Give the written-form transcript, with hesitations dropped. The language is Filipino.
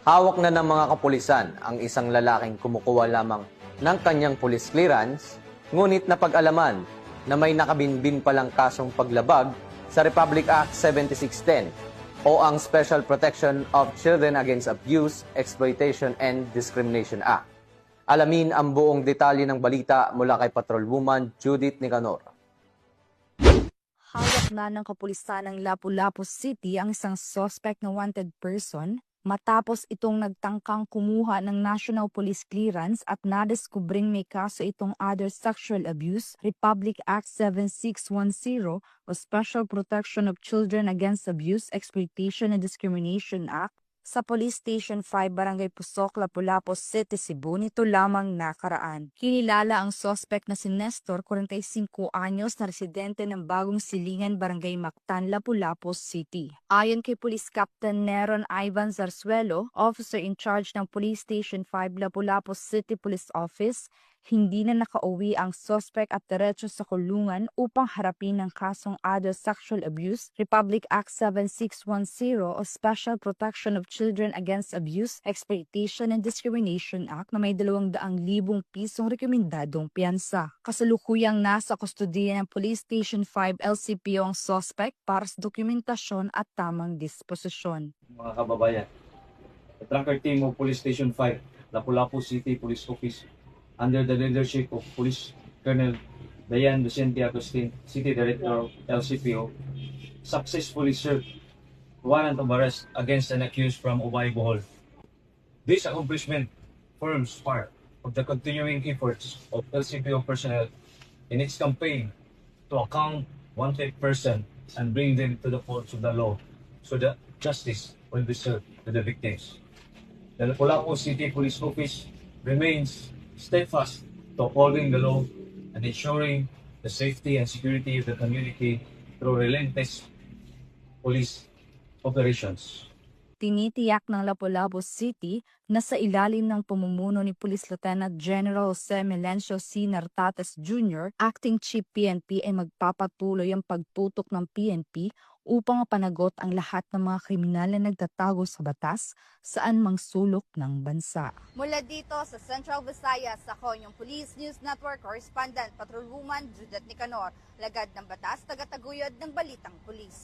Hawak na ng mga kapulisan ang isang lalaking kumukuha lamang ng kanyang police clearance, ngunit napag-alaman na may nakabinbin palang kasong paglabag sa Republic Act 7610 o ang Special Protection of Children Against Abuse, Exploitation and Discrimination Act. Alamin ang buong detalye ng balita mula kay Patrolwoman Judith Nicanor. Hawak na ng kapulisan ng Lapu-Lapu City ang isang suspect na wanted person matapos itong nagtangkang kumuha ng National Police Clearance at nadiskubring may kaso itong Other Sexual Abuse, Republic Act 7610 o Special Protection of Children Against Abuse, Exploitation and Discrimination Act sa Police Station 5, Barangay Pusok, Lapu-Lapu City, Cebu nito lamang nakaraan. Kinilala ang suspect na si Nestor, 45 anyos na residente ng Bagong Silingan, Barangay Mactan, Lapu-Lapu City. Ayon kay Police Captain Neron Ivan Zarzuelo, officer in charge ng Police Station 5, Lapu-Lapu City Police Office, hindi na nakauwi ang suspect at diretso sa kulungan upang harapin ang kasong Other Sexual Abuse, Republic Act 7610 o Special Protection of Children Against Abuse, Exploitation and Discrimination Act na may 200,000 pisong rekomendadong piyansa. Kasalukuyang nasa kustodiya ng Police Station 5 LCPO ang suspect para sa dokumentasyon at tamang disposisyon. Mga kababayan, the Trunker Team of Police Station 5, Lapu-Lapu City Police Office, under the leadership of Police Colonel Dayan Vicente Agustin, City Director of LCPO, successfully served warrant of arrest against an accused from Ubay, Bohol. This accomplishment forms part of the continuing efforts of LCPO personnel in its campaign to account wanted person and bring them to the courts of the law so that justice will be served to the victims. The Lapu-Lapu City Police Office remains steadfast to upholding the law and ensuring the safety and security of the community through relentless police operations. Tinitiyak ng Lapu-Lapu City na sa ilalim ng pamumuno ni Police Lieutenant General Jose Melencio C. Nartates Jr., Acting Chief PNP ay magpapatuloy ang pagtutok ng PNP upang mapanagot ang lahat ng mga kriminal na nagtatago sa batas saan mang sulok ng bansa. Mula dito sa Central Visayas, ako yung Police News Network Correspondent Patrolwoman Judith Nicanor, lagad ng batas, tagataguyod ng Balitang Pulis.